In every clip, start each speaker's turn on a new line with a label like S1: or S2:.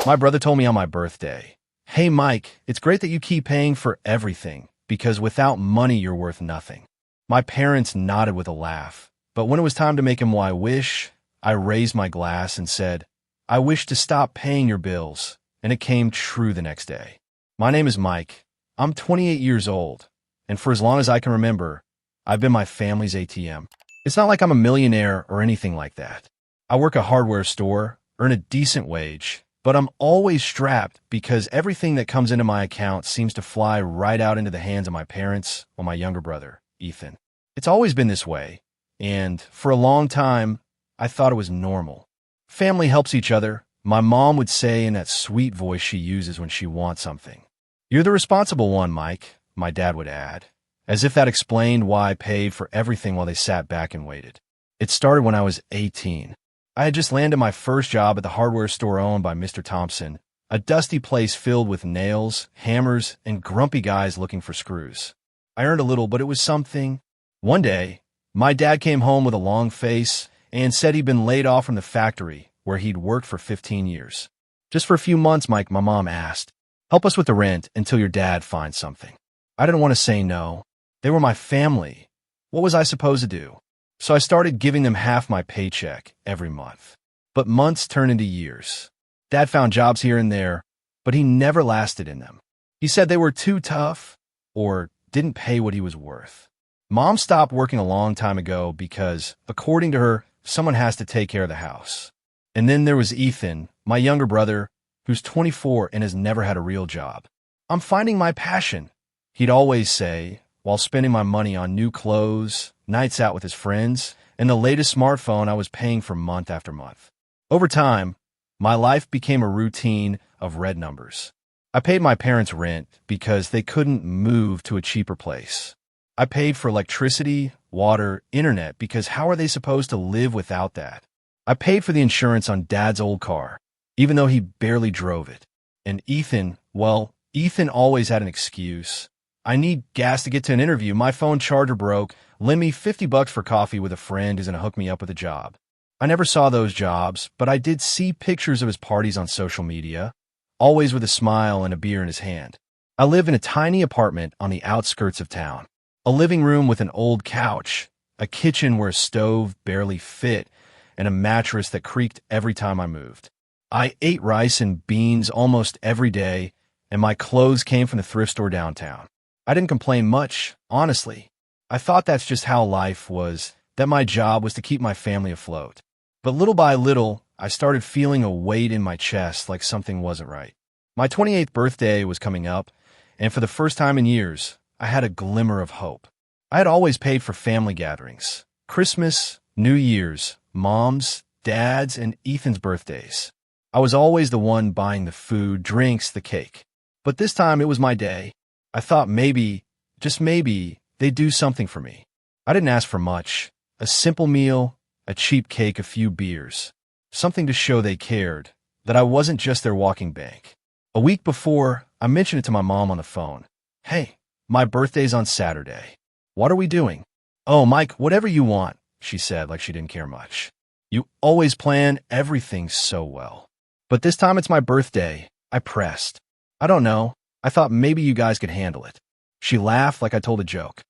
S1: My brother told me on my birthday, "Hey Mike, it's great that you keep paying for everything, because without money you're worth nothing." My parents nodded with a laugh, but when it was time to make him my wish, I raised my glass and said, "I wish to stop paying your bills," and it came true the next day. My name is Mike. I'm 28 years old, and for as long as I can remember, I've been my family's ATM. It's not like I'm a millionaire or anything like that. I work a hardware store, earn a decent wage, but I'm always strapped because everything that comes into my account seems to fly right out into the hands of my parents or my younger brother, Ethan. It's always been this way, and for a long time, I thought it was normal. Family helps each other, my mom would say in that sweet voice she uses when she wants something. "You're the responsible one, Mike," my dad would add, as if that explained why I paid for everything while they sat back and waited. It started when I was 18. I had just landed my first job at the hardware store owned by Mr. Thompson, a dusty place filled with nails, hammers, and grumpy guys looking for screws. I earned a little, but it was something. One day, my dad came home with a long face and said he'd been laid off from the factory where he'd worked for 15 years. "Just for a few months, Mike," my mom asked. "Help us with the rent until your dad finds something." I didn't want to say no. They were my family. What was I supposed to do? So I started giving them half my paycheck every month. But months turned into years. Dad found jobs here and there, but he never lasted in them. He said they were too tough or didn't pay what he was worth. Mom stopped working a long time ago because, according to her, someone has to take care of the house. And then there was Ethan, my younger brother, who's 24 and has never had a real job. "I'm finding my passion," he'd always say, while spending my money on new clothes, nights out with his friends, and the latest smartphone I was paying for month after month. Over time, my life became a routine of red numbers. I paid my parents' rent because they couldn't move to a cheaper place. I paid for electricity, water, internet because how are they supposed to live without that? I paid for the insurance on Dad's old car, even though he barely drove it. And Ethan, well, Ethan always had an excuse. "I need gas to get to an interview. My phone charger broke. Lend me $50 for coffee with a friend who's going to hook me up with a job." I never saw those jobs, but I did see pictures of his parties on social media, always with a smile and a beer in his hand. I live in a tiny apartment on the outskirts of town. A living room with an old couch, a kitchen where a stove barely fit, and a mattress that creaked every time I moved. I ate rice and beans almost every day, and my clothes came from the thrift store downtown. I didn't complain much, honestly. I thought that's just how life was, that my job was to keep my family afloat. But little by little, I started feeling a weight in my chest like something wasn't right. My 28th birthday was coming up, and for the first time in years, I had a glimmer of hope. I had always paid for family gatherings, Christmas, New Year's, Mom's, Dad's, and Ethan's birthdays. I was always the one buying the food, drinks, the cake. But this time it was my day. I thought maybe, just maybe, they'd do something for me. I didn't ask for much. A simple meal, a cheap cake, a few beers. Something to show they cared, that I wasn't just their walking bank. A week before, I mentioned it to my mom on the phone. "Hey, my birthday's on Saturday. What are we doing?" "Oh, Mike, whatever you want," she said like she didn't care much. "You always plan everything so well." "But this time it's my birthday," I pressed. "I don't know. I thought maybe you guys could handle it." She laughed like I told a joke.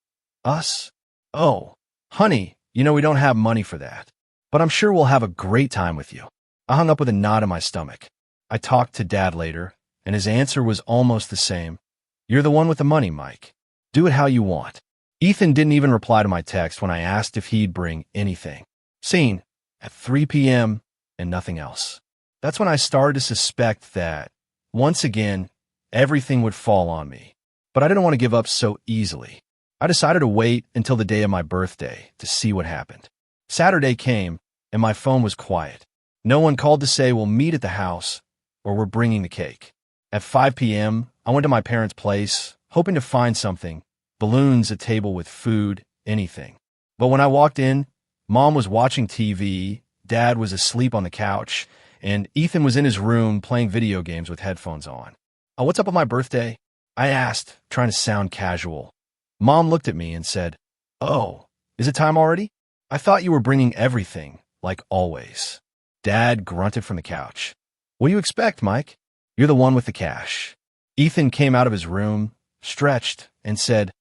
S1: "Us? Oh, honey, you know we don't have money for that. But I'm sure we'll have a great time with you." I hung up with a knot in my stomach. I talked to Dad later, and his answer was almost the same. "You're the one with the money, Mike. Do it how you want." Ethan didn't even reply to my text when I asked if he'd bring anything. Scene at 3 p.m. and nothing else. That's when I started to suspect that, once again, everything would fall on me. But I didn't want to give up so easily. I decided to wait until the day of my birthday to see what happened. Saturday came, and my phone was quiet. No one called to say we'll meet at the house or we're bringing the cake. At 5 p.m., I went to my parents' place, hoping to find something, balloons, a table with food, anything. But when I walked in, Mom was watching TV, Dad was asleep on the couch, and Ethan was in his room playing video games with headphones on. "Oh, what's up with my birthday?" I asked, trying to sound casual. Mom looked at me and said, "Oh, is it time already? I thought you were bringing everything, like always." Dad grunted from the couch. "What do you expect, Mike? You're the one with the cash. Ethan came out of his room, stretched, and said,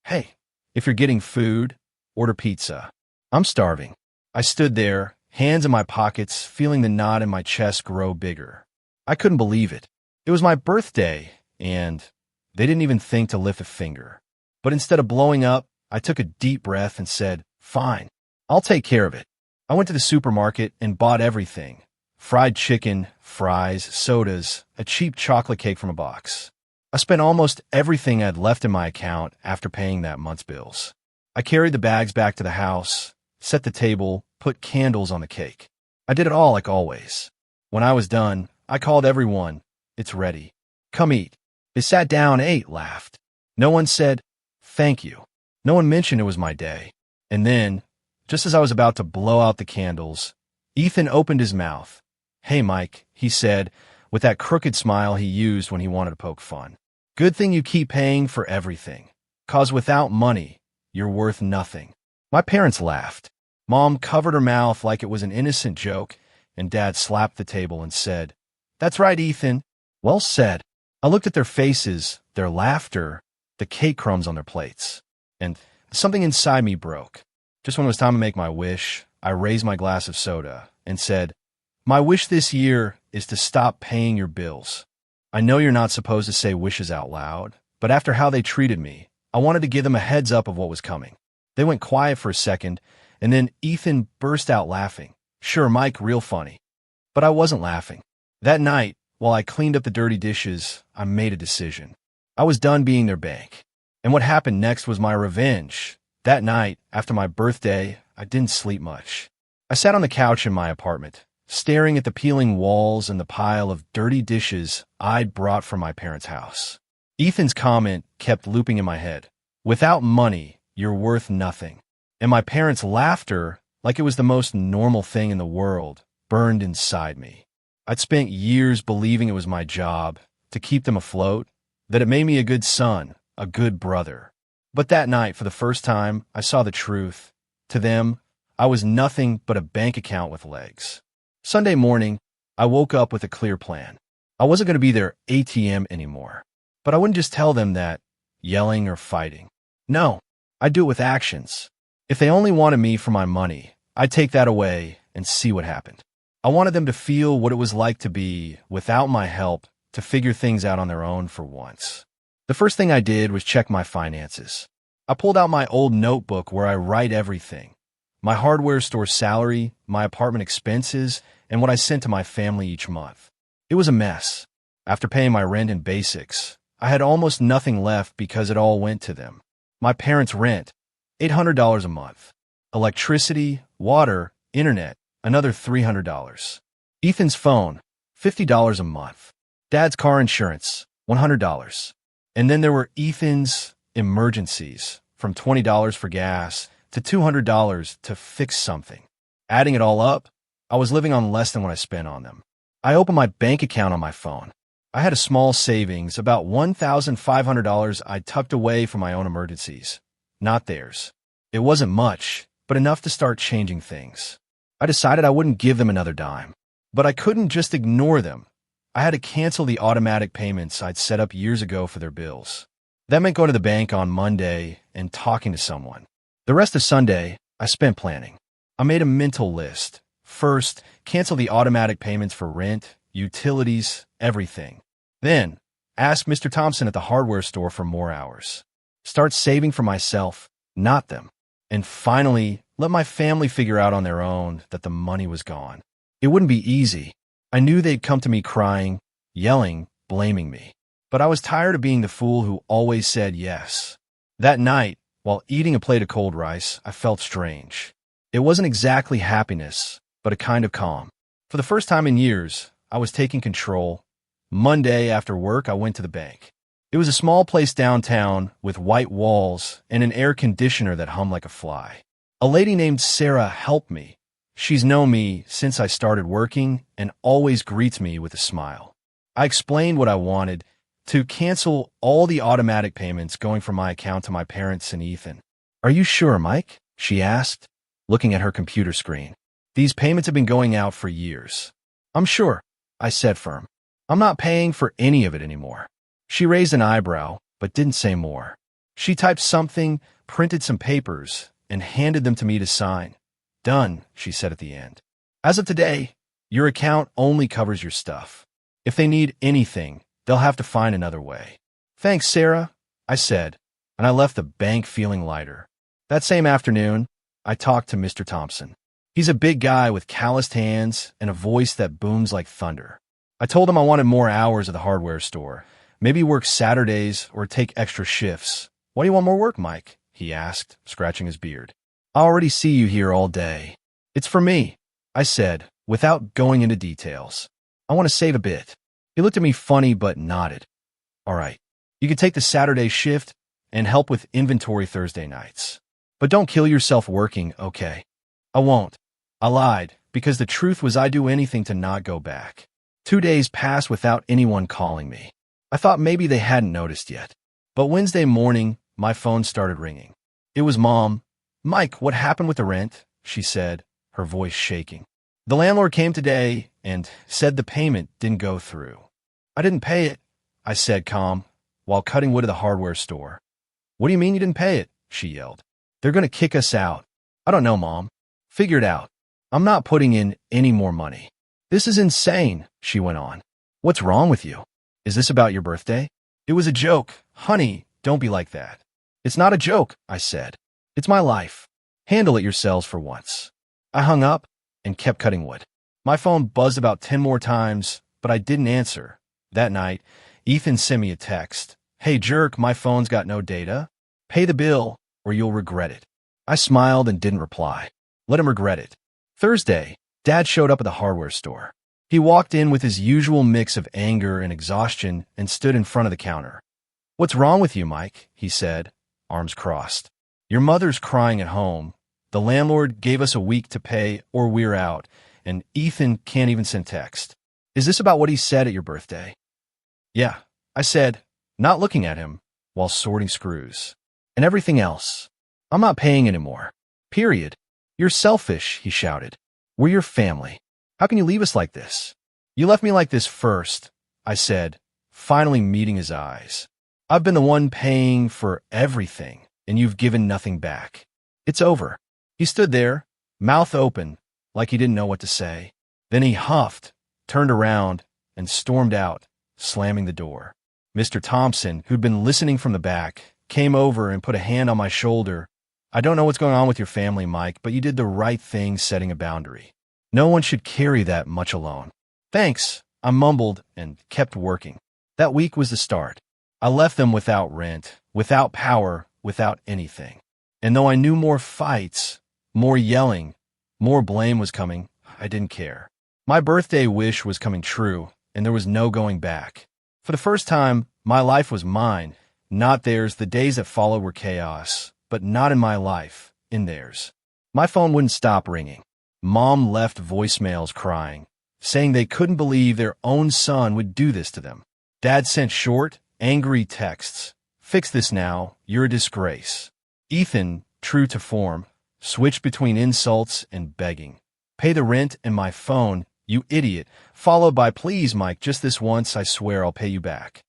S1: "Hey, if you're getting food, order pizza. I'm starving." I stood there, hands in my pockets, feeling the knot in my chest grow bigger. I couldn't believe it. It was my birthday, and they didn't even think to lift a finger. But instead of blowing up, I took a deep breath and said, "Fine, I'll take care of it." I went to the supermarket and bought everything: fried chicken, fries, sodas, a cheap chocolate cake from a box. I spent almost everything I'd left in my account after paying that month's bills. I carried the bags back to the house, set the table, put candles on the cake. I did it all like always. When I was done, I called everyone. "It's ready. Come eat." They sat down, ate, laughed. No one said, "Thank you." No one mentioned it was my day. And then, just as I was about to blow out the candles, Ethan opened his mouth. "Hey, Mike," he said, with that crooked smile he used when he wanted to poke fun. "Good thing you keep paying for everything, 'cause without money, you're worth nothing." My parents laughed. Mom covered her mouth like it was an innocent joke, and Dad slapped the table and said, "That's right, Ethan. Well said." I looked at their faces, their laughter, the cake crumbs on their plates, and something inside me broke. Just when it was time to make my wish, I raised my glass of soda and said, "My wish this year is to stop paying your bills." I know you're not supposed to say wishes out loud, but after how they treated me, I wanted to give them a heads up of what was coming. They went quiet for a second, and then Ethan burst out laughing. "Sure, Mike, real funny." But I wasn't laughing. That night, while I cleaned up the dirty dishes, I made a decision. I was done being their bank. And what happened next was my revenge. That night, after my birthday, I didn't sleep much. I sat on the couch in my apartment, staring at the peeling walls and the pile of dirty dishes I'd brought from my parents' house. Ethan's comment kept looping in my head. "Without money, you're worth nothing." And my parents' laughter, like it was the most normal thing in the world, burned inside me. I'd spent years believing it was my job to keep them afloat, that it made me a good son, a good brother. But that night, for the first time, I saw the truth. To them, I was nothing but a bank account with legs. Sunday morning, I woke up with a clear plan. I wasn't going to be their ATM anymore. But I wouldn't just tell them that, yelling or fighting. No, I'd do it with actions. If they only wanted me for my money, I'd take that away and see what happened. I wanted them to feel what it was like to be, without my help, to figure things out on their own for once. The first thing I did was check my finances. I pulled out my old notebook where I write everything: my hardware store salary, my apartment expenses, and what I sent to my family each month. It was a mess. After paying my rent and basics, I had almost nothing left because it all went to them. My parents' rent, $800 a month. Electricity, water, internet, another $300. Ethan's phone, $50 a month. Dad's car insurance, $100. And then there were Ethan's emergencies, from $20 for gas to $200 to fix something. Adding it all up, I was living on less than what I spent on them. I opened my bank account on my phone. I had a small savings, about $1,500 I tucked away for my own emergencies, not theirs. It wasn't much, but enough to start changing things. I decided I wouldn't give them another dime, but I couldn't just ignore them. I had to cancel the automatic payments I'd set up years ago for their bills. That meant going to the bank on Monday and talking to someone. The rest of Sunday, I spent planning. I made a mental list. First, cancel the automatic payments for rent, utilities, everything. Then, ask Mr. Thompson at the hardware store for more hours. Start saving for myself, not them. And finally, let my family figure out on their own that the money was gone. It wouldn't be easy. I knew they'd come to me crying, yelling, blaming me. But I was tired of being the fool who always said yes. That night, while eating a plate of cold rice, I felt strange. It wasn't exactly happiness, but a kind of calm. For the first time in years, I was taking control. Monday after work, I went to the bank. It was a small place downtown with white walls and an air conditioner that hummed like a fly. A lady named Sarah helped me. She's known me since I started working and always greets me with a smile. I explained what I wanted: to cancel all the automatic payments going from my account to my parents and Ethan. "Are you sure, Mike?" she asked, looking at her computer screen. "These payments have been going out for years." "I'm sure," I said firm. I'm not paying for any of it anymore. She raised an eyebrow, but didn't say more. She typed something, printed some papers, and handed them to me to sign. Done, she said at the end. As of today, your account only covers your stuff. If they need anything, they'll have to find another way. Thanks, Sarah, I said, and I left the bank feeling lighter. That same afternoon, I talked to Mr. Thompson. He's a big guy with calloused hands and a voice that booms like thunder. I told him I wanted more hours at the hardware store. Maybe work Saturdays or take extra shifts. Why do you want more work, Mike? He asked, scratching his beard. I already see you here all day. It's for me, I said, without going into details. I want to save a bit. He looked at me funny but nodded. All right, you can take the Saturday shift and help with inventory Thursday nights. But don't kill yourself working, okay? I won't. I lied, because the truth was I'd do anything to not go back. 2 days passed without anyone calling me. I thought maybe they hadn't noticed yet. But Wednesday morning, my phone started ringing. It was Mom. Mike, what happened with the rent? She said, her voice shaking. The landlord came today and said the payment didn't go through. I didn't pay it, I said calm, while cutting wood at the hardware store. What do you mean you didn't pay it? She yelled. They're going to kick us out. I don't know, Mom. Figure it out. I'm not putting in any more money. This is insane, she went on. What's wrong with you? Is this about your birthday? It was a joke. Honey, don't be like that. It's not a joke, I said. It's my life. Handle it yourselves for once. I hung up and kept cutting wood. My phone buzzed about 10 more times, but I didn't answer. That night, Ethan sent me a text. Hey, jerk, my phone's got no data. Pay the bill or you'll regret it. I smiled and didn't reply. Let him regret it. Thursday, Dad showed up at the hardware store. He walked in with his usual mix of anger and exhaustion and stood in front of the counter. What's wrong with you, Mike? He said, arms crossed. Your mother's crying at home. The landlord gave us a week to pay or we're out, and Ethan can't even send text. Is this about what he said at your birthday? Yeah, I said, not looking at him, while sorting screws. And everything else. I'm not paying anymore. Period. You're selfish, he shouted. We're your family. How can you leave us like this? You left me like this first, I said, finally meeting his eyes. I've been the one paying for everything, and you've given nothing back. It's over. He stood there, mouth open, like he didn't know what to say. Then he huffed, turned around, and stormed out, slamming the door. Mr. Thompson, who'd been listening from the back, came over and put a hand on my shoulder. I don't know what's going on with your family, Mike, but you did the right thing setting a boundary. No one should carry that much alone. Thanks, I mumbled and kept working. That week was the start. I left them without rent, without power, without anything. And though I knew more fights, more yelling, more blame was coming, I didn't care. My birthday wish was coming true, and there was no going back. For the first time, my life was mine, not theirs. The days that followed were chaos, but not in my life, in theirs. My phone wouldn't stop ringing. Mom left voicemails crying, saying they couldn't believe their own son would do this to them. Dad sent short, angry texts. Fix this now, you're a disgrace. Ethan, true to form, switched between insults and begging. Pay the rent and my phone, you idiot, followed by please, Mike, just this once, I swear I'll pay you back.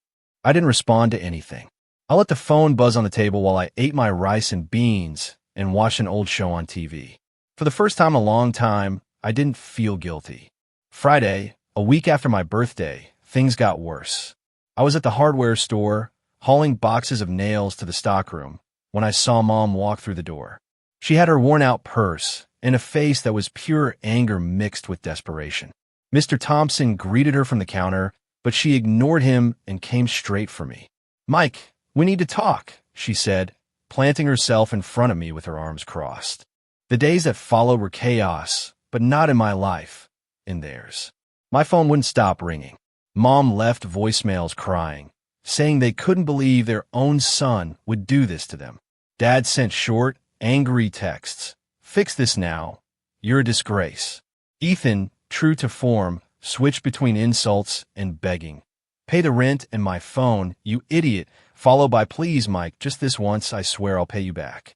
S1: I didn't respond to anything. I let the phone buzz on the table while I ate my rice and beans and watched an old show on TV. For the first time in a long time, I didn't feel guilty. Friday, a week after my birthday, things got worse. I was at the hardware store, hauling boxes of nails to the stockroom, when I saw Mom walk through the door. She had her worn-out purse and a face that was pure anger mixed with desperation. Mr. Thompson greeted her from the counter, but she ignored him and came straight for me. Mike, we need to talk, she said, planting herself in front of me with her arms crossed. The days that followed were chaos, but not in my life, in theirs. My phone wouldn't stop ringing. Mom left voicemails crying, saying they couldn't believe their own son would do this to them. Dad sent short, angry texts. Fix this now, you're a disgrace. Ethan, true to form, switched between insults and begging. Pay the rent and my phone, you idiot, followed by please, Mike, just this once, I swear I'll pay you back.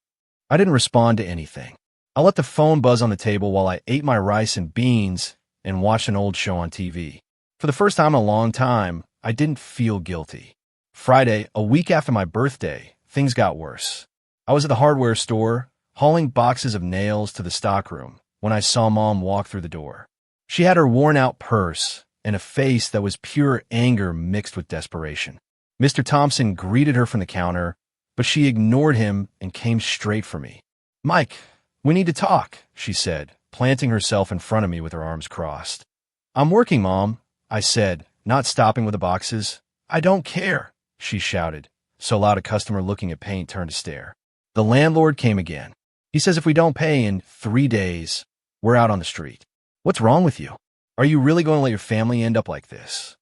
S1: I didn't respond to anything. I let the phone buzz on the table while I ate my rice and beans and watched an old show on TV. For the first time in a long time, I didn't feel guilty. Friday, a week after my birthday, things got worse. I was at the hardware store, hauling boxes of nails to the stockroom, when I saw Mom walk through the door. She had her worn-out purse and a face that was pure anger mixed with desperation. Mr. Thompson greeted her from the counter, but she ignored him and came straight for me. "Mike, we need to talk," she said, planting herself in front of me with her arms crossed. "I'm working, Mom," I said, not stopping with the boxes. "I don't care," she shouted, so loud a customer looking at paint turned to stare. The landlord came again. He says if we don't pay in 3 days, we're out on the street. What's wrong with you? Are you really going to let your family end up like this?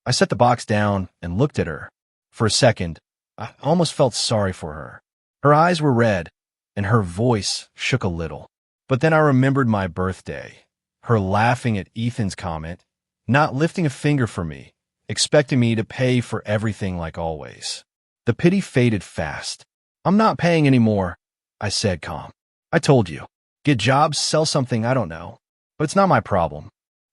S1: I set the box down and looked at her. For a second, I almost felt sorry for her. Her eyes were red, and her voice shook a little. But then I remembered my birthday, her laughing at Ethan's comment, not lifting a finger for me, expecting me to pay for everything like always. The pity faded fast. "I'm not paying anymore," I said calm. "I told you. Get jobs, sell something, I don't know. But it's not my problem."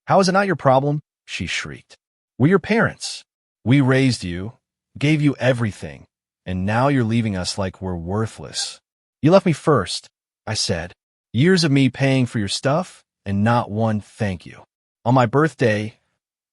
S1: "How is it not your problem?" she shrieked. "We're your parents. We raised you, gave you everything, and now you're leaving us like we're worthless." "You left me first," I said. "Years of me paying for your stuff, and not one thank you. On my birthday,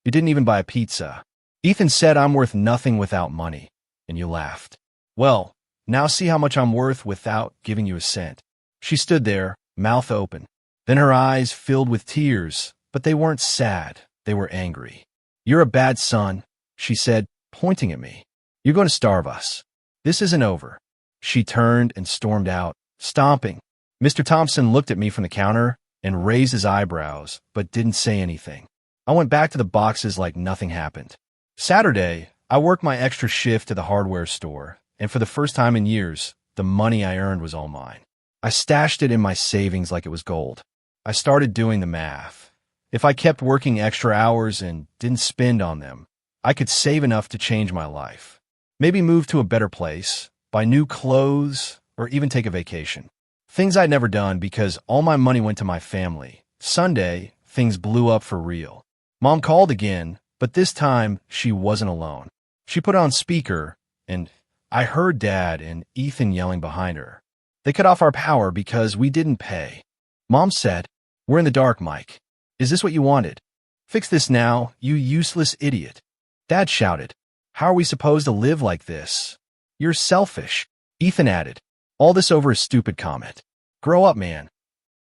S1: you didn't even buy a pizza. Ethan said I'm worth nothing without money, and you laughed. Well, now see how much I'm worth without giving you a cent." She stood there, mouth open. Then her eyes filled with tears, but they weren't sad, they were angry. "You're a bad son," she said, pointing at me. "You're going to starve us. This isn't over." She turned and stormed out, stomping. Mr. Thompson looked at me from the counter and raised his eyebrows, but didn't say anything. I went back to the boxes like nothing happened. Saturday, I worked my extra shift at the hardware store, and for the first time in years, the money I earned was all mine. I stashed it in my savings like it was gold. I started doing the math. If I kept working extra hours and didn't spend on them, I could save enough to change my life. Maybe move to a better place, buy new clothes, or even take a vacation. Things I'd never done because all my money went to my family. Sunday, things blew up for real. Mom called again, but this time she wasn't alone. She put on speaker, and I heard Dad and Ethan yelling behind her. They cut off our power because we didn't pay. Mom said, "We're in the dark, Mike. Is this what you wanted? Fix this now, you useless idiot." Dad shouted, "How are we supposed to live like this? You're selfish." Ethan added, "All this over a stupid comment. Grow up, man."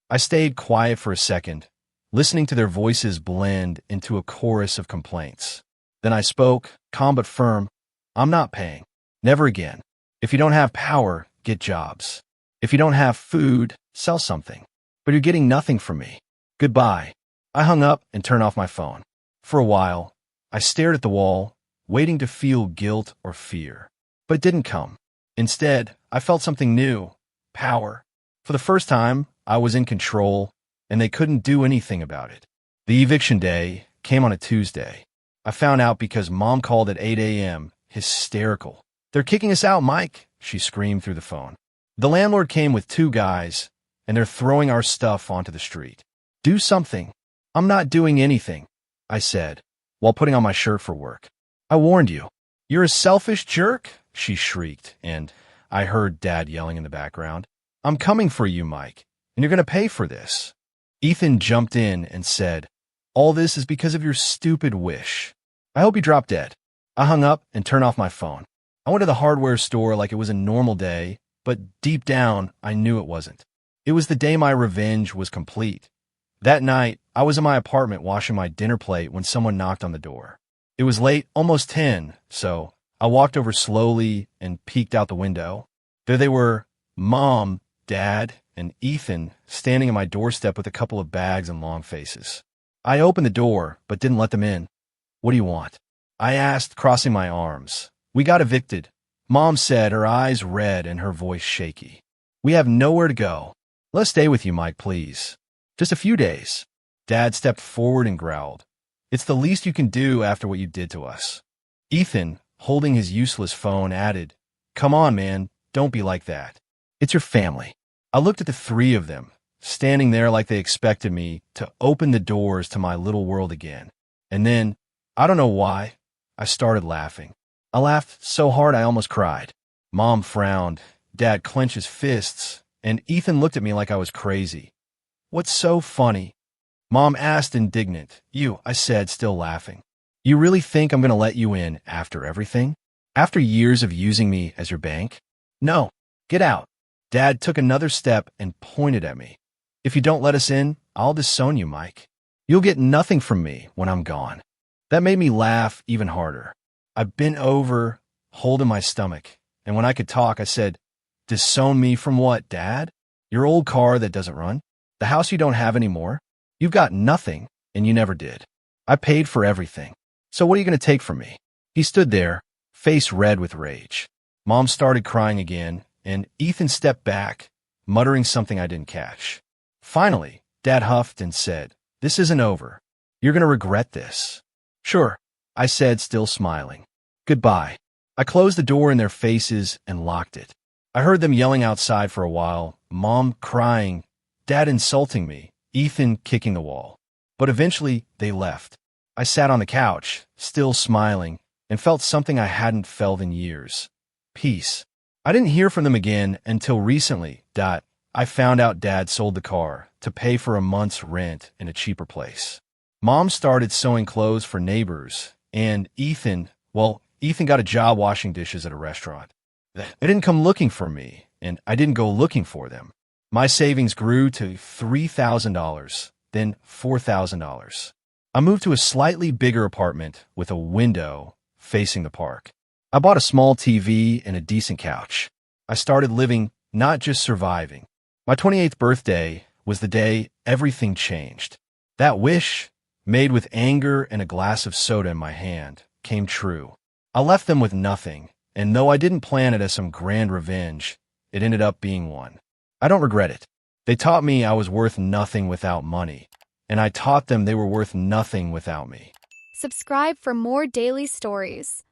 S1: I stayed quiet for a second, listening to their voices blend into a chorus of complaints. Then I spoke, calm but firm. "I'm not paying. Never again. If you don't have power, get jobs. If you don't have food, sell something. But you're getting nothing from me. Goodbye." I hung up and turned off my phone. For a while, I stared at the wall, waiting to feel guilt or fear. But it didn't come. Instead, I felt something new. Power. For the first time, I was in control, and they couldn't do anything about it. The eviction day came on a Tuesday. I found out because Mom called at 8 a.m., hysterical. "They're kicking us out, Mike," she screamed through the phone. The landlord came with 2 guys, and they're throwing our stuff onto the street. "Do something." "I'm not doing anything," I said, while putting on my shirt for work. "I warned you." "You're a selfish jerk," she shrieked, and I heard Dad yelling in the background. "I'm coming for you, Mike, and you're going to pay for this." Ethan jumped in and said, "All this is because of your stupid wish. I hope you drop dead." I hung up and turned off my phone. I went to the hardware store like it was a normal day, but deep down, I knew it wasn't. It was the day my revenge was complete. That night, I was in my apartment washing my dinner plate when someone knocked on the door. It was late, almost 10, so I walked over slowly and peeked out the window. There they were, Mom, Dad, and Ethan standing at my doorstep with a couple of bags and long faces. I opened the door, but didn't let them in. "What do you want?" I asked, crossing my arms. "We got evicted," Mom said, her eyes red and her voice shaky. "We have nowhere to go. Let's stay with you, Mike, please. Just a few days." Dad stepped forward and growled, "It's the least you can do after what you did to us." Ethan, holding his useless phone, added, "Come on, man, don't be like that. It's your family." I looked at the 3 of them, standing there like they expected me to open the doors to my little world again. And then I don't know why. I started laughing. I laughed so hard I almost cried. Mom frowned, Dad clenched his fists, and Ethan looked at me like I was crazy. What's so funny? Mom asked, indignant. You, I said, still laughing. You really think I'm going to let you in after everything? After years of using me as your bank? No, get out. Dad took another step and pointed at me. If you don't let us in, I'll disown you, Mike. You'll get nothing from me when I'm gone. That made me laugh even harder. I bent over, holding my stomach, and when I could talk, I said, disown me from what, Dad? Your old car that doesn't run? The house you don't have anymore? You've got nothing, and you never did. I paid for everything. So what are you going to take from me? He stood there, face red with rage. Mom started crying again, and Ethan stepped back, muttering something I didn't catch. Finally, Dad huffed and said, this isn't over. You're going to regret this. Sure, I said, still smiling. Goodbye. I closed the door in their faces and locked it. I heard them yelling outside for a while, Mom crying, Dad insulting me, Ethan kicking the wall. But eventually, they left. I sat on the couch, still smiling, and felt something I hadn't felt in years. Peace. I didn't hear from them again until recently. I found out Dad sold the car to pay for a month's rent in a cheaper place. Mom started sewing clothes for neighbors, and Ethan got a job washing dishes at a restaurant. They didn't come looking for me, and I didn't go looking for them. My savings grew to $3,000, then $4,000. I moved to a slightly bigger apartment with a window facing the park. I bought a small TV and a decent couch. I started living, not just surviving. My 28th birthday was the day everything changed. That wish, made with anger and a glass of soda in my hand, came true. I left them with nothing, and though I didn't plan it as some grand revenge, it ended up being one. I don't regret it. They taught me I was worth nothing without money, and I taught them they were worth nothing without me.
S2: Subscribe for more daily stories.